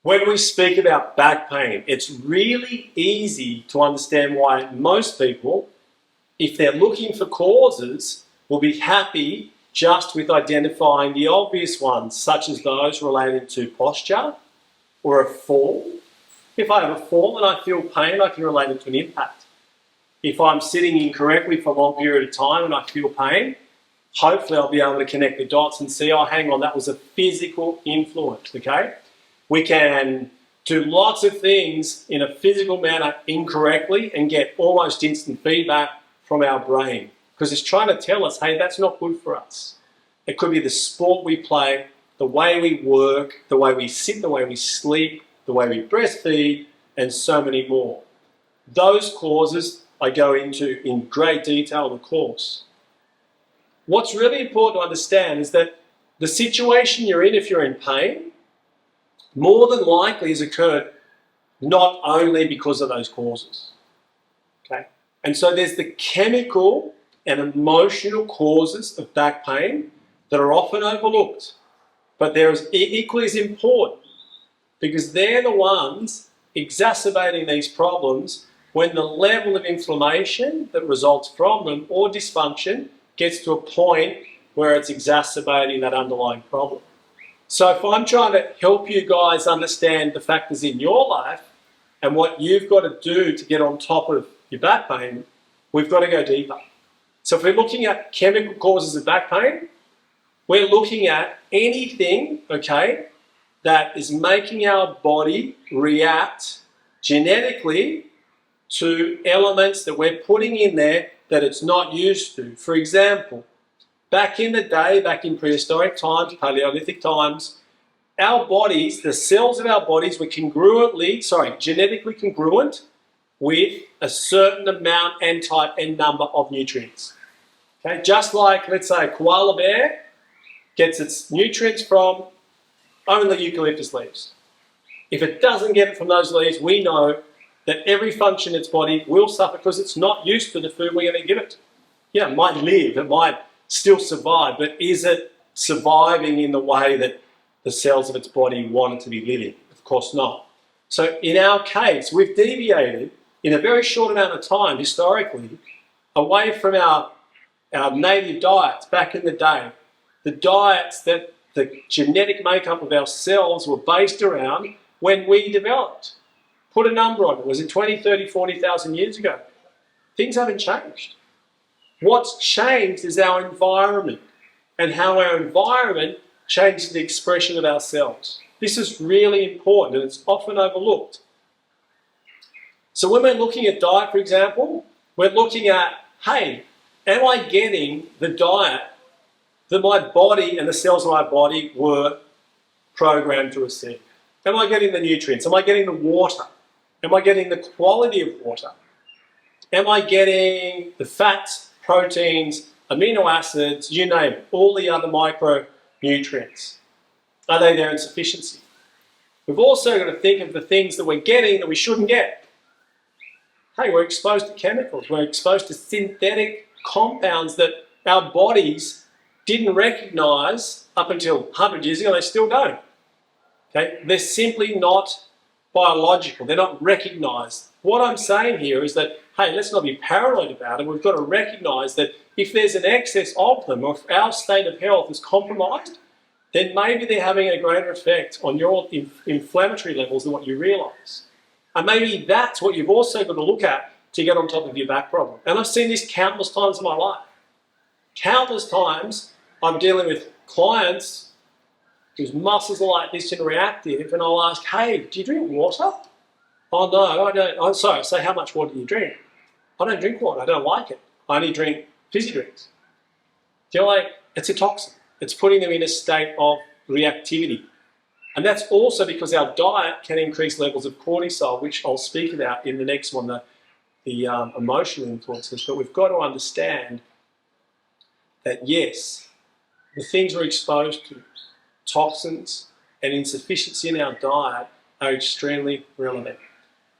When we speak about back pain, it's really easy to understand why most people, if they're looking for causes, will be happy just with identifying the obvious ones, such as those related to posture or a fall. If I have a fall and I feel pain, I can relate it to an impact. If I'm sitting incorrectly for a long period of time and I feel pain, hopefully I'll be able to connect the dots and see, oh, hang on, that was a physical influence, okay? We can do lots of things in a physical manner incorrectly and get almost instant feedback from our brain because it's trying to tell us, hey, that's not good for us. It could be the sport we play, the way we work, the way we sit, the way we sleep, the way we breastfeed, and so many more. Those causes I go into in great detail in the course. What's really important to understand is that the situation you're in, if you're in pain, more than likely has occurred not only because of those causes. Okay? And so there's the chemical and emotional causes of back pain that are often overlooked, but they're equally as important because they're the ones exacerbating these problems when the level of inflammation that results from them or dysfunction gets to a point where it's exacerbating that underlying problem. So if I'm trying to help you guys understand the factors in your life and what you've got to do to get on top of your back pain, we've got to go deeper. So if we're looking at chemical causes of back pain, we're looking at anything, okay, that is making our body react genetically to elements that we're putting in there that it's not used to. For example, back in the day, back in prehistoric times, Paleolithic times, our bodies, the cells of our bodies were genetically congruent with a certain amount and type and number of nutrients. Okay, just like, let's say, a koala bear gets its nutrients from only eucalyptus leaves. If it doesn't get it from those leaves, we know that every function in its body will suffer because it's not used to the food we're going to give it. Yeah, it might live, it might still survive, but is it surviving in the way that the cells of its body want it to be living? Of course not. So in our case, we've deviated in a very short amount of time, historically, away from our native diets back in the day. The diets that the genetic makeup of our cells were based around when we developed. Put a number on it. Was it 20, 30, 40,000 years ago? Things haven't changed. What's changed is our environment and how our environment changes the expression of our cells. This is really important and it's often overlooked. So when we're looking at diet, for example, we're looking at, hey, am I getting the diet that my body and the cells of my body were programmed to receive? Am I getting the nutrients? Am I getting the water? Am I getting the quality of water? Am I getting the fats, proteins, amino acids, you name it, all the other micronutrients? Are they there in sufficiency? We've also got to think of the things that we're getting that we shouldn't get. Hey, we're exposed to chemicals. We're exposed to synthetic compounds that our bodies didn't recognize up until 100 years ago. They still don't. Okay? They're simply not biological. They're not recognized. What I'm saying here is that, hey, let's not be paranoid about it. We've got to recognize that if there's an excess of them, or if our state of health is compromised, then maybe they're having a greater effect on your inflammatory levels than what you realize. And maybe that's what you've also got to look at to get on top of your back problem. And I've seen this countless times in my life. Countless times I'm dealing with clients whose muscles are like this and reactive, and I'll ask, hey, do you drink water? Oh, no, I don't. I'm sorry, say, how much water do you drink? I don't drink water, I don't like it. I only drink fizzy drinks. Do you know, like, it's a toxin. It's putting them in a state of reactivity. And that's also because our diet can increase levels of cortisol, which I'll speak about in the next one, the emotional influences. But we've got to understand that, yes, the things we're exposed to, toxins and insufficiency in our diet, are extremely relevant.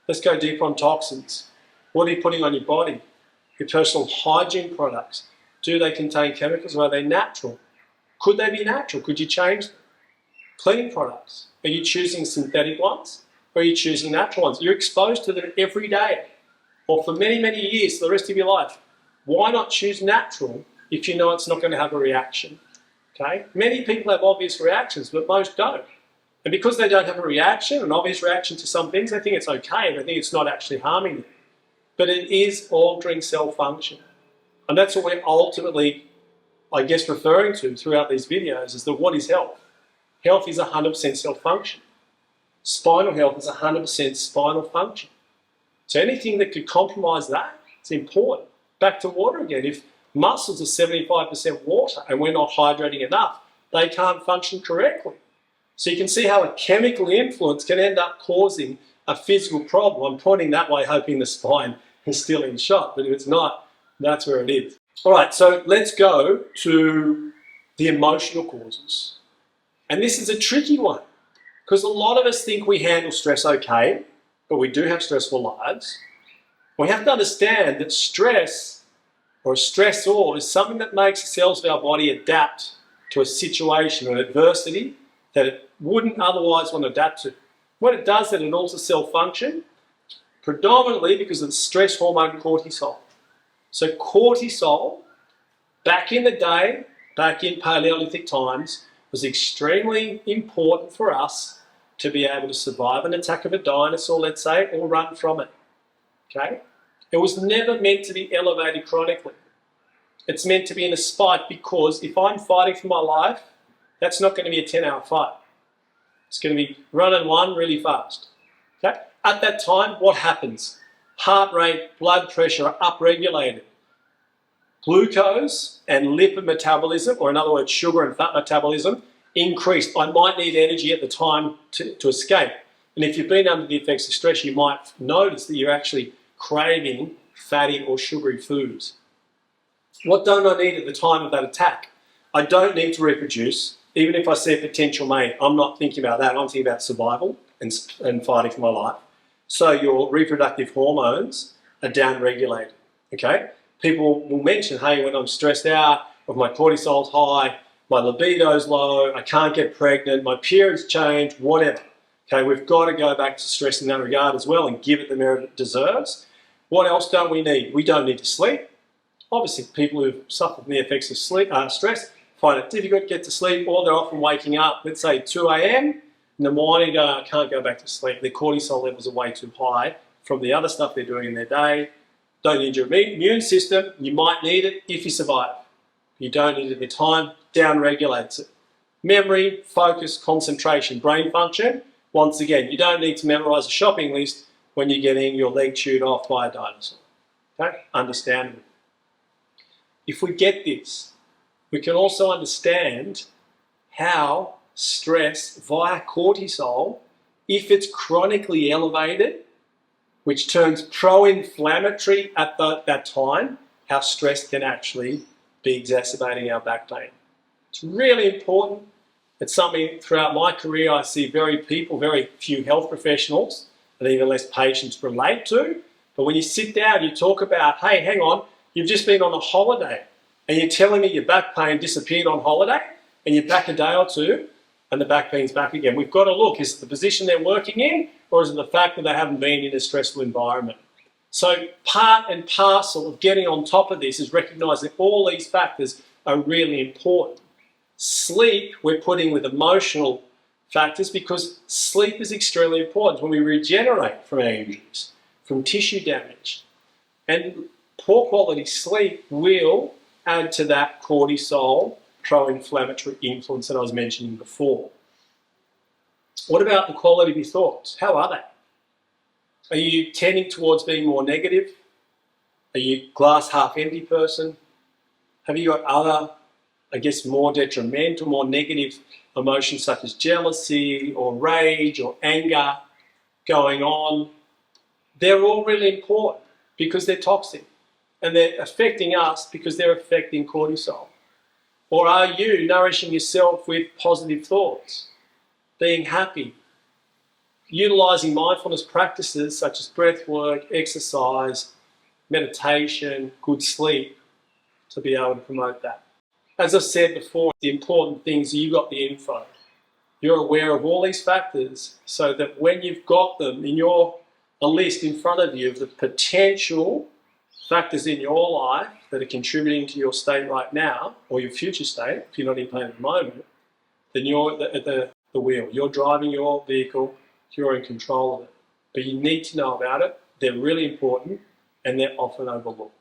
Let's go deeper on toxins. What are you putting on your body? Your personal hygiene products. Do they contain chemicals or are they natural? Could they be natural? Could you change them? Cleaning products. Are you choosing synthetic ones or are you choosing natural ones? You're exposed to them every day or for many, many years, for the rest of your life. Why not choose natural if you know it's not going to have a reaction? Okay? Many people have obvious reactions, but most don't. And because they don't have a reaction, an obvious reaction to some things, they think it's okay. They think it's not actually harming them. But it is altering cell function. And that's what we're ultimately, I guess, referring to throughout these videos is that what is health? Health is 100% cell function. Spinal health is 100% spinal function. So anything that could compromise that is important. Back to water again. If muscles are 75% water and we're not hydrating enough, they can't function correctly. So you can see how a chemical influence can end up causing a physical problem. I'm pointing that way, hoping the spine is still in shot, but if it's not, that's where it is. All right, so let's go to the emotional causes. And this is a tricky one because a lot of us think we handle stress okay, but we do have stressful lives. We have to understand that stress or a stressor is something that makes the cells of our body adapt to a situation or an adversity that it wouldn't otherwise want to adapt to. When it does that, it alters cell function, predominantly because of the stress hormone cortisol. So cortisol, back in the day, back in Paleolithic times, was extremely important for us to be able to survive an attack of a dinosaur, let's say, or run from it. Okay? It was never meant to be elevated chronically. It's meant to be in a spike because if I'm fighting for my life, that's not going to be a 10-hour fight. It's going to be run and one really fast. Okay? At that time, what happens? Heart rate, blood pressure are upregulated. Glucose and lipid metabolism, or in other words, sugar and fat metabolism, increased. I might need energy at the time to escape. And if you've been under the effects of stress, you might notice that you're actually craving fatty or sugary foods. What don't I need at the time of that attack? I don't need to reproduce. Even if I see a potential mate, I'm not thinking about that. I'm thinking about survival and fighting for my life. So your reproductive hormones are down-regulated, okay? People will mention, hey, when I'm stressed out, or my cortisol's high, my libido's low, I can't get pregnant, my periods change, whatever. Okay, we've got to go back to stress in that regard as well and give it the merit it deserves. What else don't we need? We don't need to sleep. Obviously, people who've suffered from the effects of stress find it difficult to get to sleep, or they're often waking up, let's say 2 a.m. in the morning, going, I can't go back to sleep. Their cortisol levels are way too high from the other stuff they're doing in their day. Don't need your immune system. You might need it if you survive. You don't need it at the time. Down-regulates it. Memory, focus, concentration, brain function. Once again, you don't need to memorize a shopping list when you're getting your leg chewed off by a dinosaur. Okay? Understandable. If we get this, we can also understand how stress via cortisol, if it's chronically elevated, which turns pro-inflammatory at that time, how stress can actually be exacerbating our back pain. It's really important. It's something throughout my career I see very few health professionals and even less patients relate to. But when you sit down, you talk about, hey, hang on, you've just been on a holiday and you're telling me your back pain disappeared on holiday and you're back a day or two and the back pain's back again. We've got to look, is it the position they're working in or is it the fact that they haven't been in a stressful environment? So part and parcel of getting on top of this is recognising all these factors are really important. Sleep, we're putting with emotional factors because sleep is extremely important when we regenerate from our injuries, from tissue damage. And poor quality sleep will add to that cortisol pro-inflammatory influence that I was mentioning before. What about the quality of your thoughts? How are they? Are you tending towards being more negative? Are you a glass half empty person? Have you got other, I guess, more detrimental, more negative emotions such as jealousy or rage or anger going on? They're all really important because they're toxic and they're affecting us because they're affecting cortisol. Or are you nourishing yourself with positive thoughts, being happy, utilising mindfulness practices such as breath work, exercise, meditation, good sleep to be able to promote that? As I said before, the important thing is you got the info. You're aware of all these factors so that when you've got them in a list in front of you of the potential factors in your life that are contributing to your state right now, or your future state, if you're not in pain at the moment, then you're at the wheel. You're driving your vehicle, you're in control of it. But you need to know about it. They're really important and they're often overlooked.